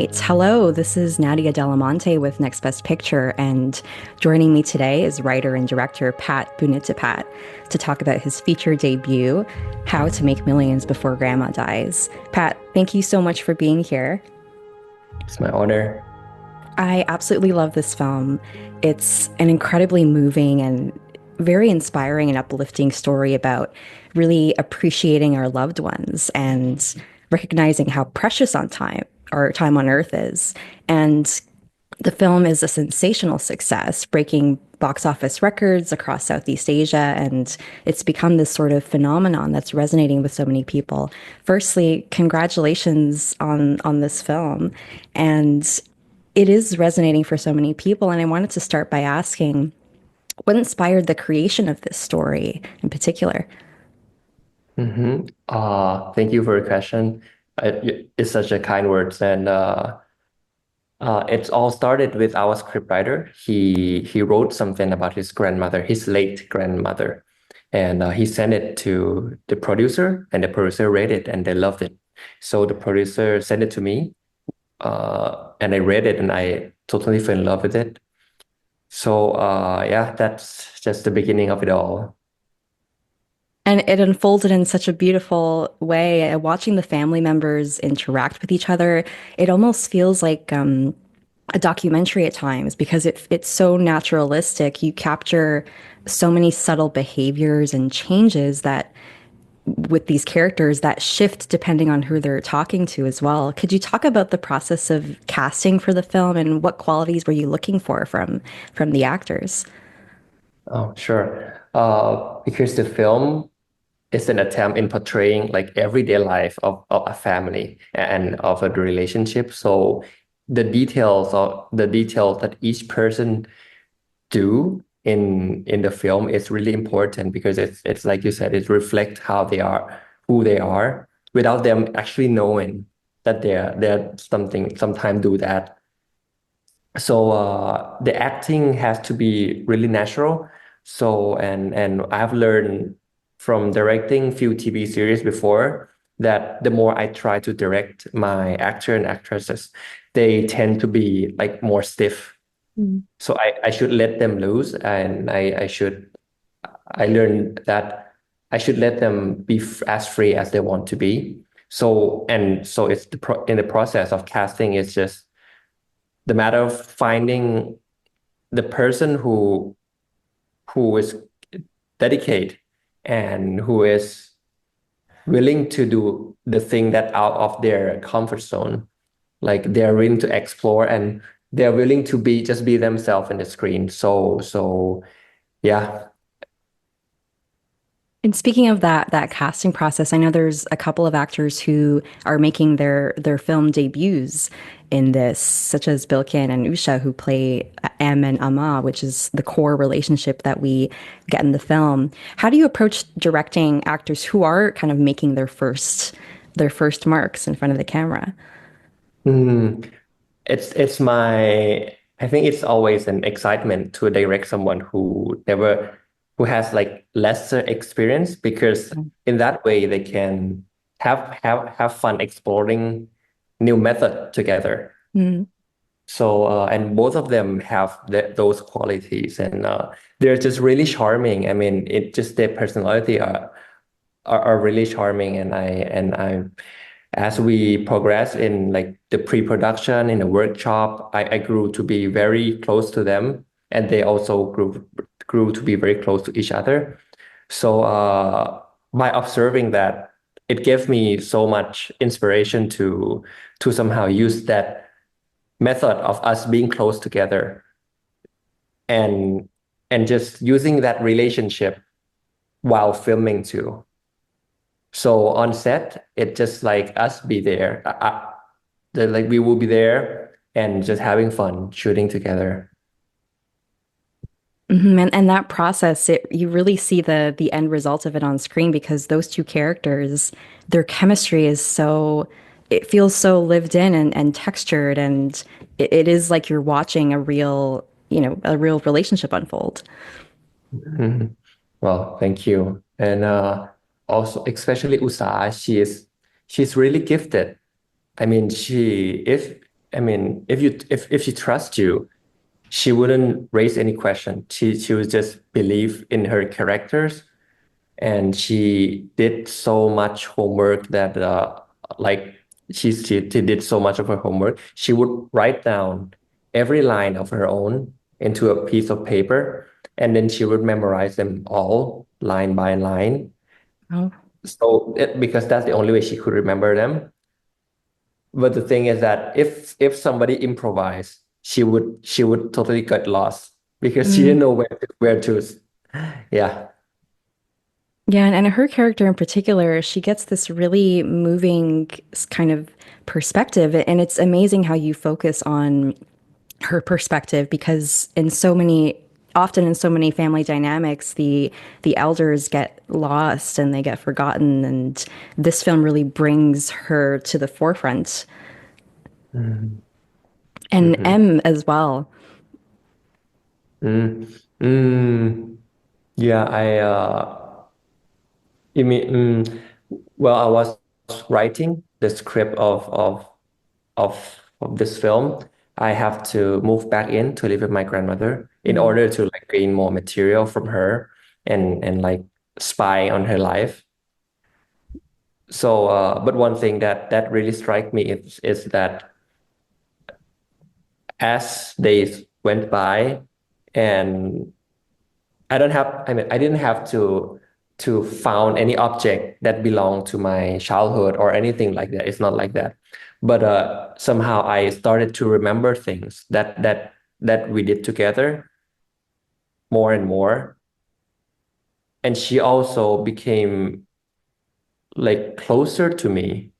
right. Hello, this is Nadia Dalimonte with Next Best Picture, and joining me today is writer and director Pat Boonnitipat to talk about his feature debut, How to Make Millions Before Grandma Dies. Pat, thank you so much for being here. It's my honor. I absolutely love this film. It's an incredibly moving and very inspiring and uplifting story about really appreciating our loved ones and recognizing how precious on time our time on earth is. And the film is a sensational success, breaking box office records across Southeast Asia, and it's become this sort of phenomenon that's resonating with so many people. Firstly, congratulations on this film. And it is resonating for so many people. And I wanted to start by asking, what inspired the creation of this story in particular? Thank you for your question. It's such a kind words, and it's all started with our scriptwriter. He wrote something about his grandmother, his late grandmother, and he sent it to the producer, and the producer read it, and they loved it. So the producer sent it to me, and I read it, and I totally fell in love with it. So yeah, that's just the beginning of it all. And it unfolded in such a beautiful way. Watching the family members interact with each other, it almost feels like a documentary at times because it's so naturalistic. You capture so many subtle behaviors and changes that with these characters that shift depending on who they're talking to as well. Could you talk about the process of casting for the film and what qualities were you looking for from the actors? Oh, sure. Because the film is an attempt in portraying like everyday life of a family and of a relationship. So the details that each person do in the film is really important because it's like you said, it reflects how they are, who they are, without them actually knowing that they're something sometimes do that. So the acting has to be really natural. So and I've learned from directing few TV series before that the more I try to direct my actor and actresses, they tend to be like more stiff. Mm. So I should let them loose, and I learned that I should let them be as free as they want to be. So and so it's in the process of casting, it's just the matter of finding the person who is dedicated and who is willing to do the thing that out of their comfort zone, like they're willing to explore and they're willing to be themselves in the screen. So yeah. And speaking of that casting process, I know there's a couple of actors who are making their film debuts in this, such as Bilkin and Usha, who play M and Ama, which is the core relationship that we get in the film. How do you approach directing actors who are kind of making their first marks in front of the camera? Mm, it's my I think it's always an excitement to direct someone who has like lesser experience because in that way they can have fun exploring new method together. Mm. So and both of them have those qualities, and they're just really charming. I mean, it just their personality are really charming, and I as we progress in like the pre-production in the workshop, I grew to be very close to them, and they also grew to be very close to each other. So by observing that, it gave me so much inspiration to somehow use that method of us being close together and just using that relationship while filming too. So on set, it just like us be there. Like we will be there and just having fun shooting together. And that process, you really see the end result of it on screen because those two characters, their chemistry is so, it feels so lived in and textured, and it is like you're watching a real relationship unfold. Mhm. Well, thank you. And also, especially Usa, she's really gifted. I mean, she if I mean, if she trusts you, she wouldn't raise any question. She would just believe in her characters, and she did so much homework that like she did so much of her homework. She would write down every line of her own into a piece of paper, and then she would memorize them all line by line. Oh. Because that's the only way she could remember them. But the thing is that if somebody improvised, she would totally get lost because she didn't Mm. know where to. Yeah. Yeah, and her character in particular, she gets this really moving kind of perspective, and it's amazing how you focus on her perspective because often in so many family dynamics, the elders get lost and they get forgotten, and this film really brings her to the forefront, Mhm. and Mhm. M as well. Mm. Mm. Yeah, you mean, well, I was writing the script of this film. I have to move back in to live with my grandmother in Mm. order to like gain more material from her and like spy on her life. So, but one thing that really struck me is that as days went by, and I didn't have to found any object that belonged to my childhood or anything like that. It's not like that. But somehow I started to remember things that we did together more and more. And she also became like closer to me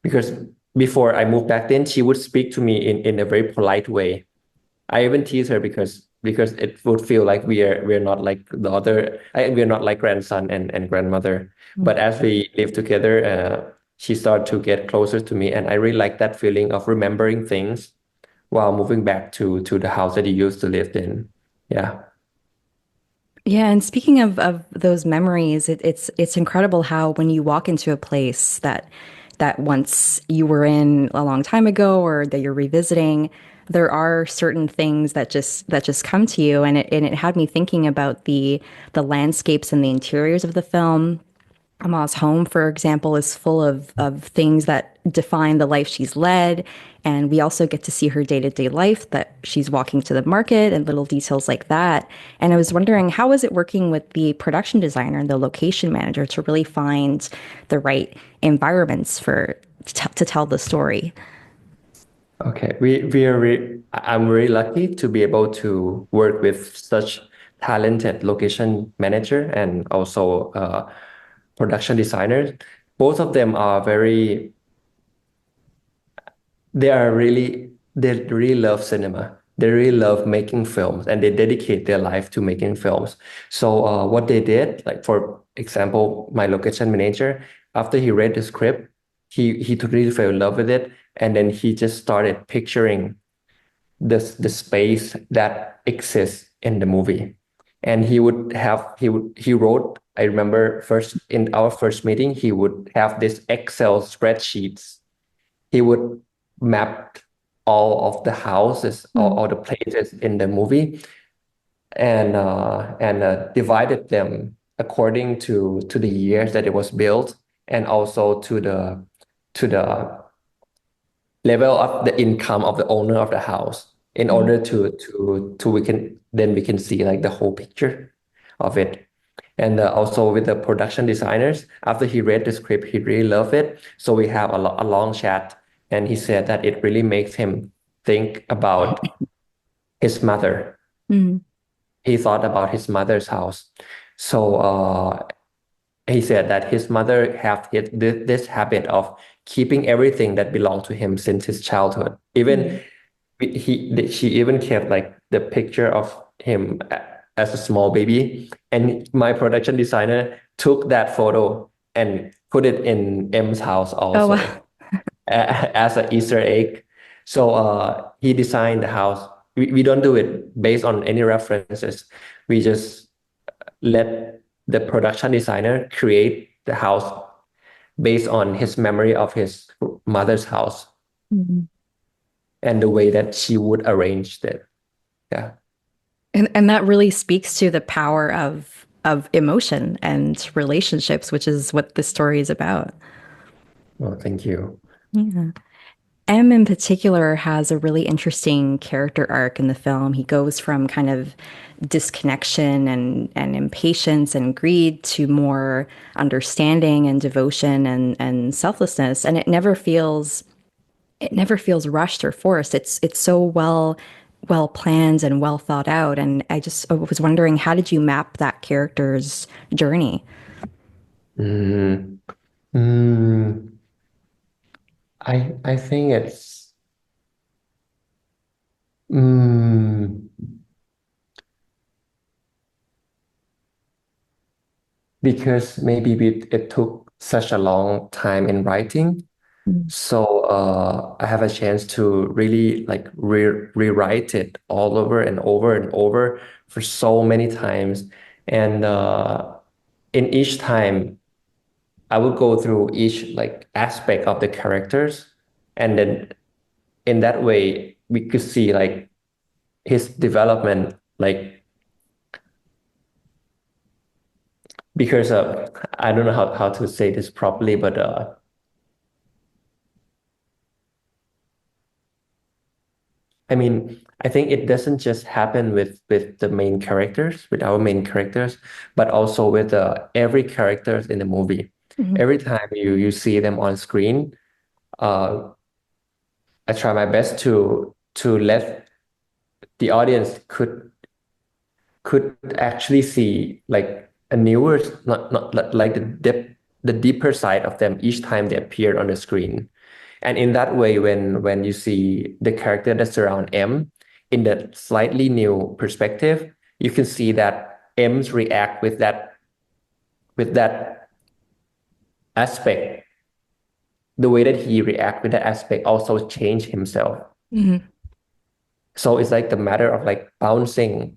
because before I moved back then, she would speak to me in a very polite way. I even tease her because it would feel like we're not like the other we're not like grandson and grandmother. Mm. But as we live together, she started to get closer to me, and I really like that feeling of remembering things while moving back to the house that he used to live in. Yeah. Yeah, and speaking of those memories, it's incredible how when you walk into a place that once you were in a long time ago or that you're revisiting, there are certain things that just come to you, and it had me thinking about the landscapes and the interiors of the film. Ama's home, for example, is full of things that define the life she's led. And we also get to see her day-to-day life that she's walking to the market and little details like that. And I was wondering, how was it working with the production designer and the location manager to really find the right environments to tell the story? Okay. I'm really lucky to be able to work with such talented location manager and also production designers. Both of them are very they really love cinema. They really love making films and they dedicate their life to making films. So what they did, like for example, my location manager, after he read the script, he totally fell in love with it, and then he just started picturing the space that exists in the movie. And he wrote, I remember first in our first meeting, he would have this Excel spreadsheets. He would map all of the houses, Mm. all the places in the movie, and divided them according to the years that it was built, and also to the level of the income of the owner of the house, in Mm. order to we can see like the whole picture of it. And also with the production designers, after he read the script, he really loved it. So we have a long chat, and he said that it really makes him think about his mother. Mm. He thought about his mother's house. So he said that his mother have this habit of keeping everything that belonged to him since his childhood. Even Mm. she even kept like the picture of him as a small baby, and my production designer took that photo and put it in M's house Oh, also wow. as an Easter egg. So he designed the house. We don't do it based on any references. We just let the production designer create the house based on his memory of his mother's house. Mm. and the way that she would arrange it. Yeah. And that really speaks to the power of emotion and relationships, which is what this story is about. Oh, thank you. Yeah. M in particular has a really interesting character arc in the film. He goes from kind of disconnection and impatience and greed to more understanding and devotion and selflessness. And it never feels rushed or forced. It's so well planned and well thought out. And I was wondering, how did you map that character's journey? Mm, mm, I think it's mm, because maybe it took such a long time in writing. Mm. So I have a chance to really like rewrite it all over and over for so many times. And in each time, I would go through each like aspect of the characters, and then in that way, we could see like his development, like because I don't know how to say this properly, but I mean, I think it doesn't just happen with the main characters, with our main characters, but also with every characters in the movie. Mhm. Every time you see them on screen, uh, I try my best to let the audience could actually see like a newer, not like the deeper side of them each time they appear on the screen. And in that way, when you see the character that surround M in that slightly new perspective, you can see that M's react with that aspect. The way that he react with that aspect also change himself. Mhm. So it's like the matter of like bouncing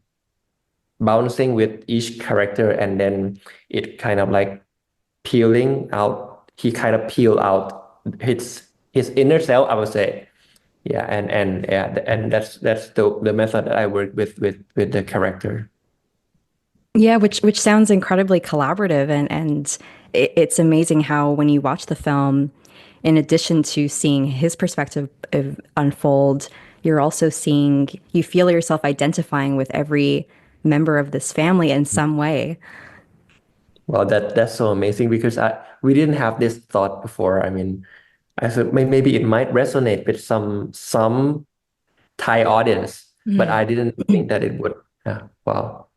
with each character, and then it kind of like peeling out. He kind of peel out his inner self, I would say. Yeah, and yeah, and that's the method that I work with the character. Yeah, which sounds incredibly collaborative and it's amazing how when you watch the film, in addition to seeing his perspective unfold, you feel yourself identifying with every member of this family in some way. Well, that's so amazing because I we didn't have this thought before. I mean, I thought maybe it might resonate with some Thai audience, but Mm. I didn't think that it would. Yeah, wow.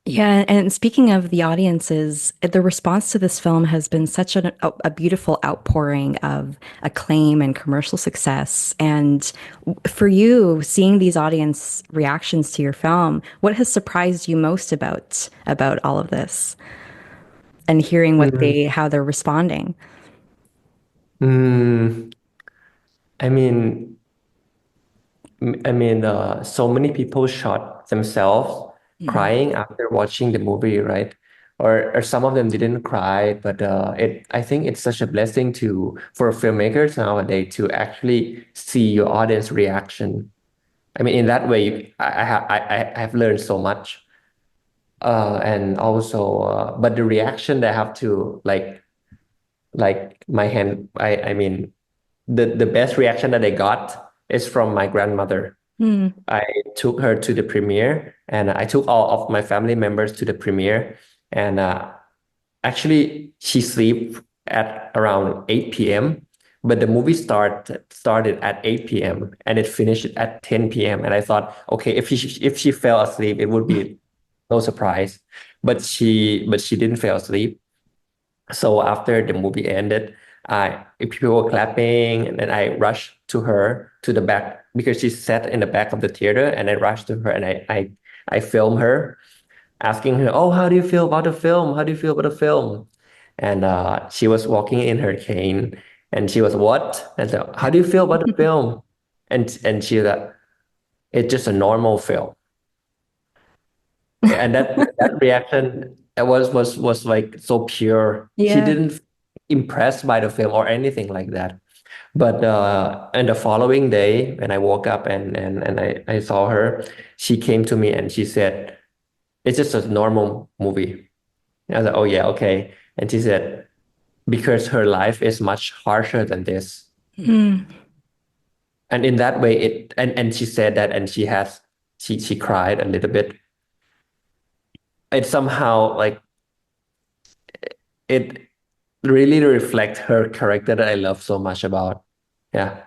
Yeah, and speaking of the audiences, the response to this film has been such a beautiful outpouring of acclaim and commercial success. And for you, seeing these audience reactions to your film, what has surprised you most about all of this and hearing Mm, how they're responding? mm, I mean, so many people shot themselves Mm. crying after watching the movie, right? Or some of them didn't cry, but I think it's such a blessing to for filmmakers nowadays to actually see your audience reaction. I mean, in that way, I have learned so much. And also, but the reaction that I have to like my hand, I mean, the best reaction that I got is from my grandmother. Mm. I took her to the premiere, and I took all of my family members to the premiere. And actually, she sleep at around 8 p.m. But the movie started at 8 p.m. and it finished at 10 p.m. And I thought, okay, if she fell asleep, it would be no surprise. But she didn't fall asleep. So after the movie ended, people were clapping, and then I rushed to her to the back because she sat in the back of the theater, and I rushed to her and I filmed her, asking her, "Oh, how do you feel about the film? How do you feel about the film?" And she was walking in her cane, and she was what? And so, how do you feel about the film? And she was like, it's just a normal film. And that reaction was like so pure. She Yeah. didn't impressed by the film or anything like that. But and the following day, when I woke up and I saw her, she came to me and she said, "It's just a normal movie." And I was like, "Oh yeah, okay." And she said, "Because her life is much harsher than this." Mm. And in that way, and she said that, and she cried a little bit. It somehow like it really reflect her character that I love so much about. Yeah.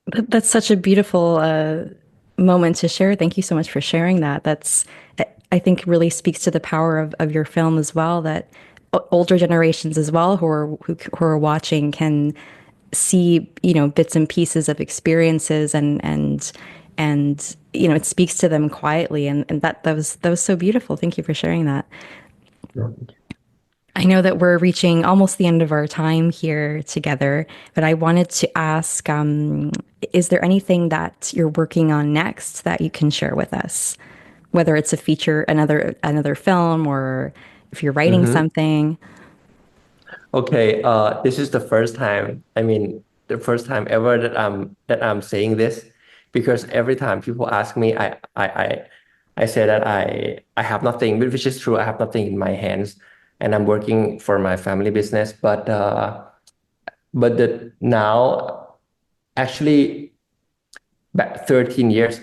That's such a beautiful moment to share. Thank you so much for sharing that. I think, really speaks to the power of your film as well, that older generations as well who are watching can see, bits and pieces of experiences and it speaks to them quietly. And that was so beautiful. Thank you for sharing that. I know that we're reaching almost the end of our time here together, but I wanted to ask, is there anything that you're working on next that you can share with us? Whether it's a feature, another film, or if you're writing Mm-hmm. something. Okay, this is the first time, I mean, the first time ever that I'm saying this, because every time people ask me, I say that I have nothing, which is true. I have nothing in my hands, and I'm working for my family business. But now, actually, back 13 years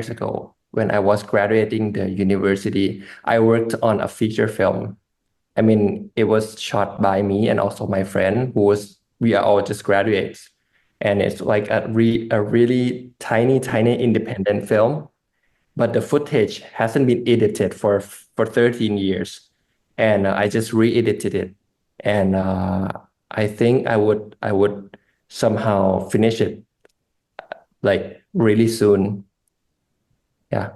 ago, when I was graduating the university, I worked on a feature film. I mean, it was shot by me and also my friend we are all just graduates. And it's like a really tiny independent film, but the footage hasn't been edited for 13 years. And I just re-edited it. And I think I would somehow finish it like really soon. Yeah.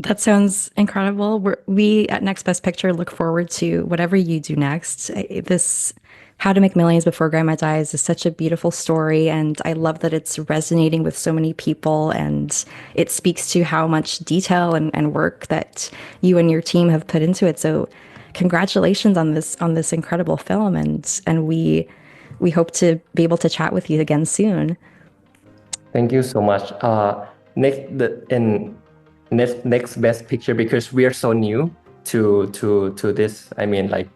That sounds incredible. We at Next Best Picture look forward to whatever you do next. This How to Make Millions Before Grandma Dies is such a beautiful story, and I love that it's resonating with so many people, and it speaks to how much detail and work that you and your team have put into it. So, congratulations on this incredible film, and we hope to be able to chat with you again soon. Thank you so much. Next best picture, because we are so new to this. I mean, like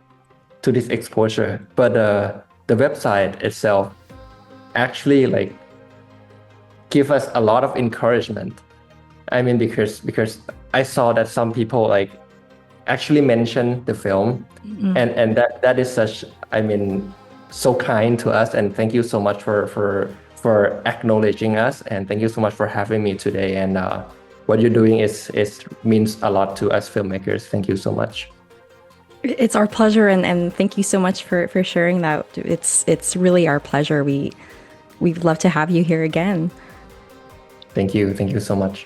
to this exposure. But the website itself actually like give us a lot of encouragement. I mean, because I saw that some people like actually mention the film, and that is such, I mean, so kind to us. And thank you so much for acknowledging us, and thank you so much for having me today. And what you're doing is means a lot to us filmmakers. Thank you so much. It's our pleasure, and thank you so much for sharing that. It's really our pleasure. We'd love to have you here again. Thank you so much.